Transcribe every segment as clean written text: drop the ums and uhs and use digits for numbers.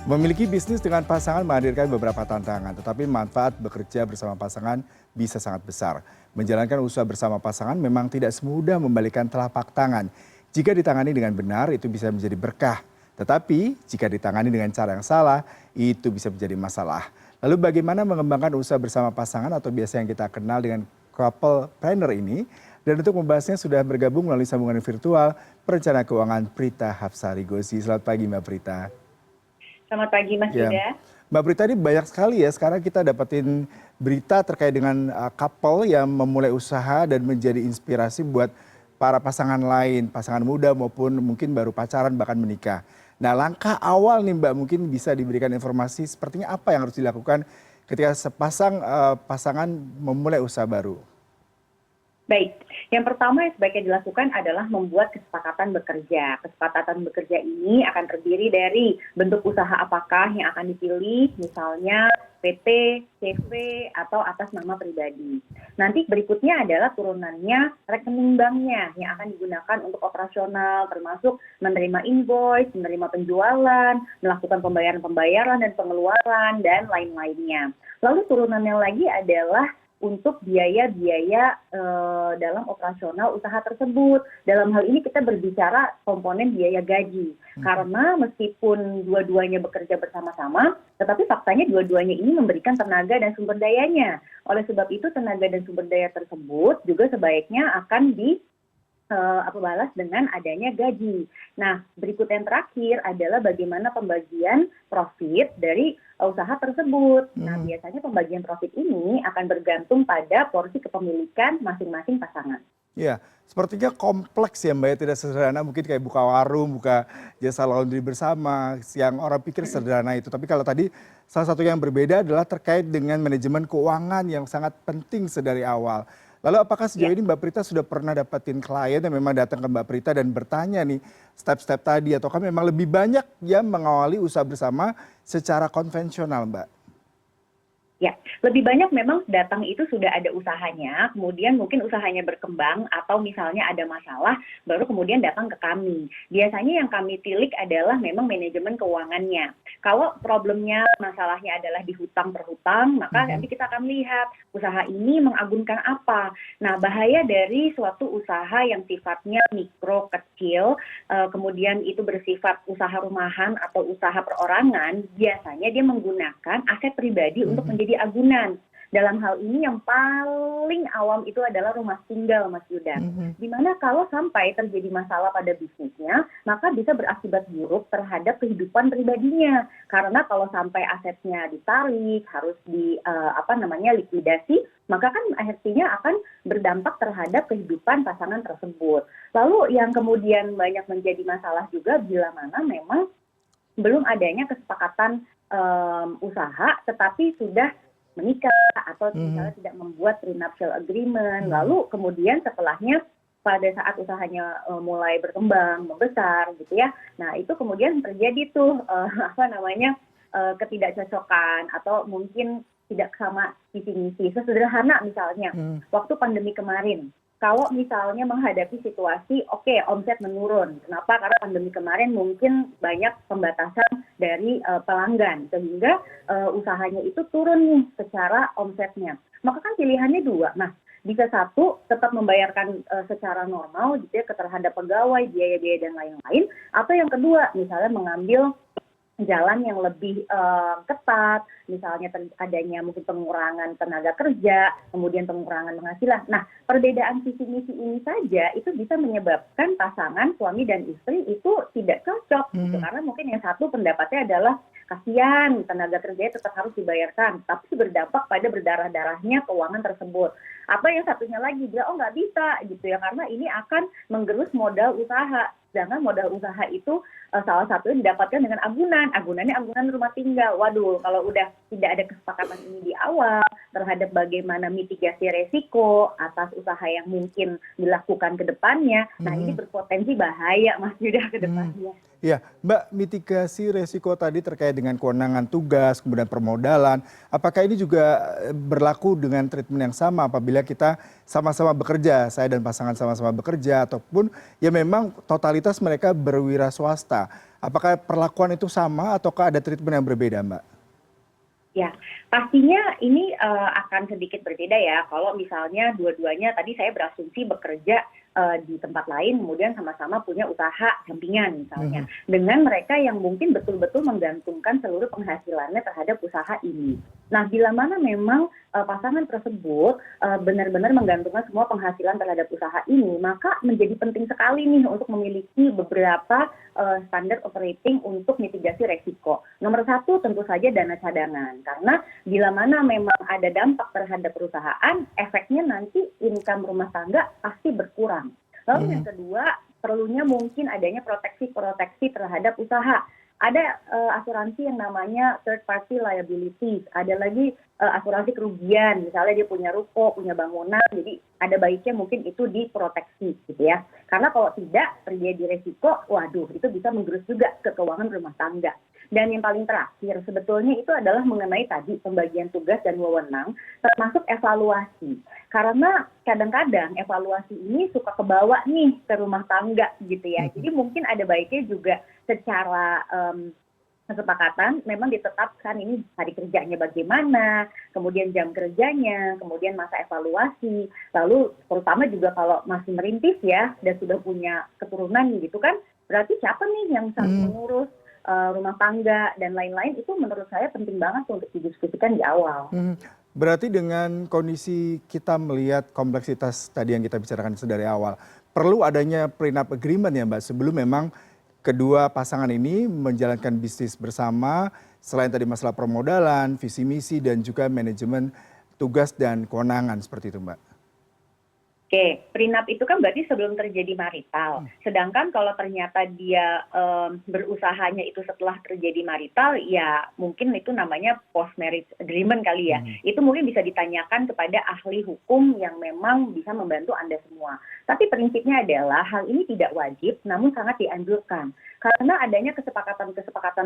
Memiliki bisnis dengan pasangan menghadirkan beberapa tantangan, tetapi manfaat bekerja bersama pasangan bisa sangat besar. Menjalankan usaha bersama pasangan memang tidak semudah membalikan telapak tangan. Jika ditangani dengan benar, itu bisa menjadi berkah. Tetapi, jika ditangani dengan cara yang salah, itu bisa menjadi masalah. Lalu bagaimana mengembangkan usaha bersama pasangan atau biasa yang kita kenal dengan couple planner ini? Dan untuk membahasnya sudah bergabung melalui sambungan virtual perencana keuangan Prita Hapsari Gosi. Selamat pagi Mbak Prita. Selamat pagi Mas Ya, Yuda. Mbak Prita ini banyak sekali ya sekarang kita dapetin berita terkait dengan couple yang memulai usaha dan menjadi inspirasi buat para pasangan lain, pasangan muda maupun mungkin baru pacaran bahkan menikah. Nah langkah awal nih Mbak mungkin bisa diberikan informasi sepertinya apa yang harus dilakukan ketika sepasang pasangan memulai usaha baru. Baik, yang pertama yang sebaiknya dilakukan adalah membuat kesepakatan bekerja. Kesepakatan bekerja ini akan terdiri dari bentuk usaha apakah yang akan dipilih, misalnya PT, CV, atau atas nama pribadi. Nanti berikutnya adalah turunannya rekening banknya yang akan digunakan untuk operasional, termasuk menerima invoice, menerima penjualan, melakukan pembayaran-pembayaran dan pengeluaran, dan lain-lainnya. Lalu turunannya lagi adalah untuk biaya-biaya dalam operasional usaha tersebut. Dalam hal ini kita berbicara komponen biaya gaji. Karena meskipun dua-duanya bekerja bersama-sama, tetapi faktanya dua-duanya ini memberikan tenaga dan sumber dayanya. Oleh sebab itu tenaga dan sumber daya tersebut juga sebaiknya akan balas dengan adanya gaji. Nah, berikut yang terakhir adalah bagaimana pembagian profit dari usaha tersebut. Nah, biasanya pembagian profit ini akan bergantung pada porsi kepemilikan masing-masing pasangan. Ya, sepertinya kompleks ya Mbak ya, tidak sederhana mungkin kayak buka warung, buka jasa laundry bersama, yang orang pikir sederhana itu. Tapi kalau tadi salah satu yang berbeda adalah terkait dengan manajemen keuangan yang sangat penting sedari awal. Lalu apakah sejauh ini Mbak Prita sudah pernah dapetin klien yang memang datang ke Mbak Prita dan bertanya nih step-step tadi ataukah memang lebih banyak yang mengawali usaha bersama secara konvensional Mbak? Ya, lebih banyak memang datang itu sudah ada usahanya, kemudian mungkin usahanya berkembang atau misalnya ada masalah, baru kemudian datang ke kami. Biasanya yang kami tilik adalah memang manajemen keuangannya. Kalau problemnya, masalahnya adalah di hutang berhutang, maka nanti kita akan lihat usaha ini mengagunkan apa. Nah, bahaya dari suatu usaha yang sifatnya mikro, kecil, kemudian itu bersifat usaha rumahan atau usaha perorangan, biasanya dia menggunakan aset pribadi untuk menjadi agunan. Dalam hal ini yang paling awam itu adalah rumah tinggal, Mas Yuda. Dimana kalau sampai terjadi masalah pada bisnisnya, maka bisa berakibat buruk terhadap kehidupan pribadinya. Karena kalau sampai asetnya ditarik, harus likuidasi, maka kan akhirnya akan berdampak terhadap kehidupan pasangan tersebut. Lalu yang kemudian banyak menjadi masalah juga bila mana memang belum adanya kesepakatan usaha, tetapi sudah menikah atau misalnya tidak membuat prenuptial agreement. Lalu kemudian setelahnya pada saat usahanya mulai berkembang, membesar gitu ya. Nah, itu kemudian terjadi tuh ketidakcocokan atau mungkin tidak sama visi misi. Sesederhana misalnya waktu pandemi kemarin. Kalau misalnya menghadapi situasi, omset menurun. Kenapa? Karena pandemi kemarin mungkin banyak pembatasan dari pelanggan. Sehingga usahanya itu turun nih secara omsetnya. Maka kan pilihannya dua. Nah, bisa satu, tetap membayarkan secara normal gitu ya, terhadap pegawai, biaya-biaya dan lain-lain. Atau yang kedua, misalnya mengambil jalan yang lebih ketat, misalnya adanya mungkin pengurangan tenaga kerja, kemudian pengurangan penghasilan. Nah, perbedaan visi misi ini saja itu bisa menyebabkan pasangan suami dan istri itu tidak cocok, gitu. Karena mungkin yang satu pendapatnya adalah kasihan tenaga kerjanya tetap harus dibayarkan, tapi berdampak pada berdarah-darahnya keuangan tersebut. Atau yang satunya lagi dia nggak bisa gitu ya, karena ini akan menggerus modal usaha. Sedangkan modal usaha itu salah satunya didapatkan dengan agunan. Agunannya agunan rumah tinggal. Waduh, kalau udah tidak ada kesepakatan ini di awal terhadap bagaimana mitigasi resiko atas usaha yang mungkin dilakukan ke depannya, nah ini berpotensi bahaya Mas Yuda ke depannya. Ya, Mbak, mitigasi resiko tadi terkait dengan kewenangan tugas, kemudian permodalan, apakah ini juga berlaku dengan treatment yang sama apabila kita sama-sama bekerja, saya dan pasangan sama-sama bekerja, ataupun ya memang totalitas mereka berwira swasta. Apakah perlakuan itu sama ataukah ada treatment yang berbeda, Mbak? Ya, pastinya ini akan sedikit berbeda ya. Kalau misalnya dua-duanya tadi saya berasumsi bekerja di tempat lain, kemudian sama-sama punya usaha sampingan misalnya. Dengan mereka yang mungkin betul-betul menggantungkan seluruh penghasilannya terhadap usaha ini. Nah, bila mana memang pasangan tersebut benar-benar menggantungkan semua penghasilan terhadap usaha ini, maka menjadi penting sekali nih untuk memiliki beberapa standar operating untuk mitigasi resiko. Nomor satu tentu saja dana cadangan, karena bila mana memang ada dampak terhadap perusahaan, efeknya nanti income rumah tangga pasti berkurang. Lalu yang kedua, perlunya mungkin adanya proteksi terhadap usaha. Ada asuransi yang namanya third party liabilities, ada lagi asuransi kerugian, misalnya dia punya ruko, punya bangunan, jadi ada baiknya mungkin itu diproteksi gitu ya. Karena kalau tidak terjadi resiko, waduh itu bisa menggerus juga ke keuangan rumah tangga. Dan yang paling terakhir sebetulnya itu adalah mengenai tadi pembagian tugas dan wewenang, termasuk evaluasi. Karena kadang-kadang evaluasi ini suka kebawa nih ke rumah tangga gitu ya. Jadi mungkin ada baiknya juga secara kesepakatan memang ditetapkan ini hari kerjanya bagaimana, kemudian jam kerjanya, kemudian masa evaluasi. Lalu terutama juga kalau masih merintis ya dan sudah punya keturunan gitu kan, berarti siapa nih yang sanggup mengurus rumah tangga dan lain-lain, itu menurut saya penting banget untuk didiskusikan di awal. Berarti dengan kondisi kita melihat kompleksitas tadi yang kita bicarakan dari awal, perlu adanya prenup agreement ya Mbak, sebelum memang kedua pasangan ini menjalankan bisnis bersama, selain tadi masalah permodalan, visi misi, dan juga manajemen tugas dan kewenangan seperti itu Mbak. Oke, prenup itu kan berarti sebelum terjadi marital. Sedangkan kalau ternyata dia berusahanya itu setelah terjadi marital, ya mungkin itu namanya post marriage agreement kali ya. Itu mungkin bisa ditanyakan kepada ahli hukum yang memang bisa membantu Anda semua. Tapi prinsipnya adalah hal ini tidak wajib, namun sangat dianjurkan. Karena adanya kesepakatan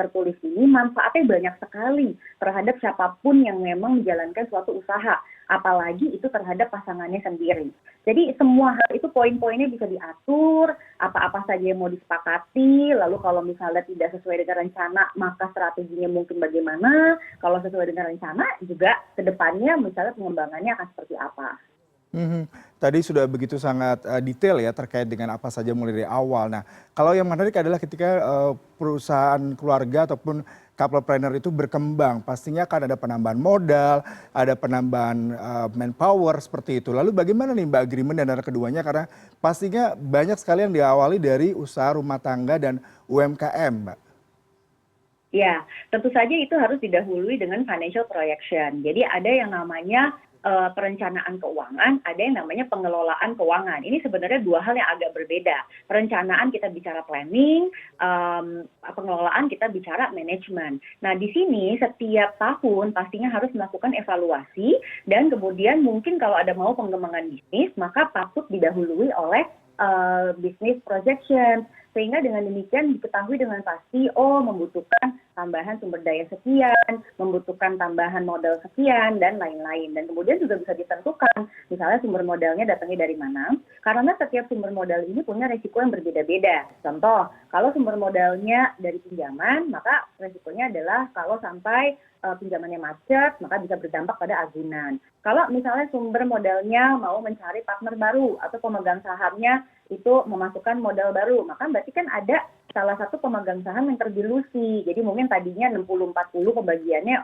tertulis ini manfaatnya banyak sekali terhadap siapapun yang memang menjalankan suatu usaha. Apalagi itu terhadap pasangannya sendiri. Jadi semua hal itu poin-poinnya bisa diatur, apa-apa saja yang mau disepakati, lalu kalau misalnya tidak sesuai dengan rencana, maka strateginya mungkin bagaimana, kalau sesuai dengan rencana juga ke depannya misalnya pengembangannya akan seperti apa. Tadi sudah begitu sangat detail ya terkait dengan apa saja mulai dari awal. Nah, kalau yang menarik adalah ketika perusahaan keluarga ataupun couplepreneur itu berkembang, pastinya akan ada penambahan modal, ada penambahan manpower seperti itu. Lalu bagaimana nih Mbak agreement dan antara keduanya, karena pastinya banyak sekali yang diawali dari usaha rumah tangga dan UMKM, Mbak. Ya, tentu saja itu harus didahului dengan financial projection. Jadi ada yang namanya perencanaan keuangan, ada yang namanya pengelolaan keuangan. Ini sebenarnya dua hal yang agak berbeda. Perencanaan kita bicara planning, pengelolaan kita bicara manajemen. Nah, di sini setiap tahun pastinya harus melakukan evaluasi dan kemudian mungkin kalau ada mau pengembangan bisnis, maka patut didahului oleh business projection. Sehingga dengan demikian diketahui dengan pasti, membutuhkan tambahan sumber daya sekian, membutuhkan tambahan modal sekian, dan lain-lain. Dan kemudian juga bisa ditentukan, misalnya sumber modalnya datangnya dari mana, karena setiap sumber modal ini punya resiko yang berbeda-beda. Contoh, kalau sumber modalnya dari pinjaman, maka resikonya adalah kalau sampai pinjamannya macet, maka bisa berdampak pada agunan. Kalau misalnya sumber modalnya mau mencari partner baru atau pemegang sahamnya itu memasukkan modal baru, maka berarti kan ada salah satu pemegang saham yang terdilusi. Jadi mungkin tadinya 60-40 pembagiannya,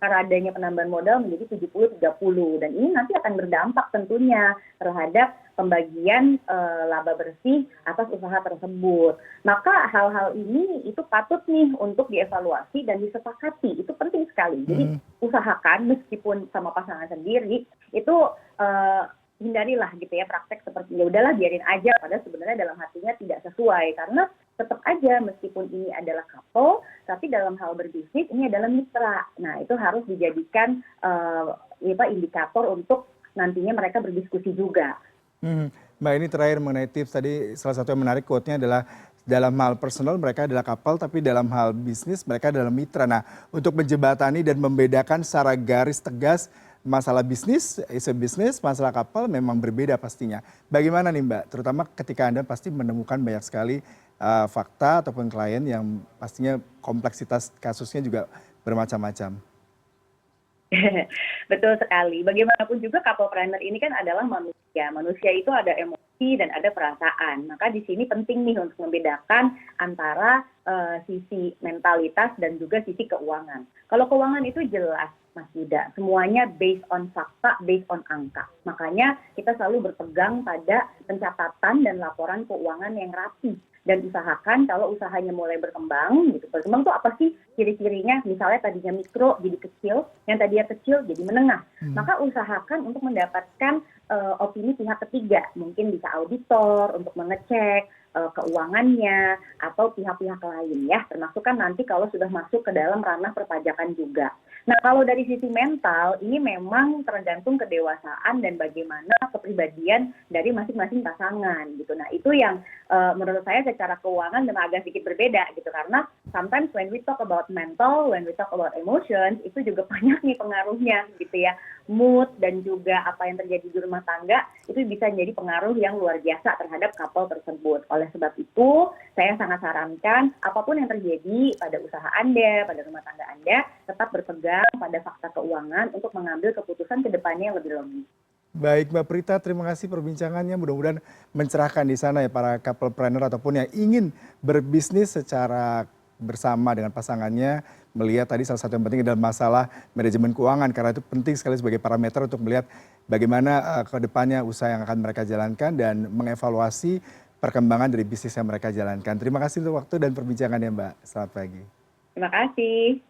karena adanya penambahan modal menjadi 70-30. Dan ini nanti akan berdampak tentunya terhadap pembagian laba bersih atas usaha tersebut. Maka hal-hal ini itu patut nih untuk dievaluasi dan disepakati. Itu penting sekali. Jadi usahakan meskipun sama pasangan sendiri, itu hindarilah gitu ya praktek seperti ya udahlah biarin aja, padahal sebenarnya dalam hatinya tidak sesuai, karena tetap aja meskipun ini adalah couple tapi dalam hal berbisnis ini adalah mitra. Nah, itu harus dijadikan indikator untuk nantinya mereka berdiskusi juga. Mbak, ini terakhir mengenai tips tadi, salah satu yang menarik quote-nya adalah dalam hal personal mereka adalah couple, tapi dalam hal bisnis mereka adalah mitra. Nah, untuk menjembatani dan membedakan secara garis tegas masalah bisnis, isu bisnis, masalah couple memang berbeda pastinya. Bagaimana nih Mbak, terutama ketika Anda pasti menemukan banyak sekali fakta ataupun klien yang pastinya kompleksitas kasusnya juga bermacam-macam. Betul sekali. Bagaimanapun juga couplepreneur ini kan adalah manusia. Manusia itu ada emosi dan ada perasaan. Maka di sini penting nih untuk membedakan antara sisi mentalitas dan juga sisi keuangan. Kalau keuangan itu jelas, Mas Yuda, semuanya based on fakta, based on angka. Makanya kita selalu berpegang pada pencatatan dan laporan keuangan yang rapi. Dan usahakan kalau usahanya mulai berkembang, gitu. Berkembang tuh apa sih ciri-cirinya? Misalnya tadinya mikro jadi kecil, yang tadinya kecil jadi menengah. Maka usahakan untuk mendapatkan opini pihak ketiga. Mungkin bisa auditor untuk mengecek keuangannya atau pihak-pihak lain ya. Termasuk kan nanti kalau sudah masuk ke dalam ranah perpajakan juga. Nah, kalau dari sisi mental, ini memang tergantung kedewasaan dan bagaimana kepribadian dari masing-masing pasangan gitu. Nah, itu yang menurut saya secara keuangan memang agak sedikit berbeda gitu. Karena sometimes when we talk about mental, when we talk about emotions, itu juga banyak nih pengaruhnya gitu ya. Mood dan juga apa yang terjadi di rumah tangga, itu bisa menjadi pengaruh yang luar biasa terhadap couple tersebut. Oleh sebab itu, saya sangat sarankan apapun yang terjadi pada usaha Anda, pada rumah tangga Anda, tetap berpegang pada fakta keuangan untuk mengambil keputusan ke depannya yang lebih logis. Baik Mbak Prita, terima kasih perbincangannya. Mudah-mudahan mencerahkan di sana ya para couplepreneur ataupun yang ingin berbisnis secara bersama dengan pasangannya, melihat tadi salah satu yang penting adalah masalah manajemen keuangan, karena itu penting sekali sebagai parameter untuk melihat bagaimana ke depannya usaha yang akan mereka jalankan dan mengevaluasi perkembangan dari bisnis yang mereka jalankan. Terima kasih untuk waktu dan perbincangannya Mbak. Selamat pagi. Terima kasih.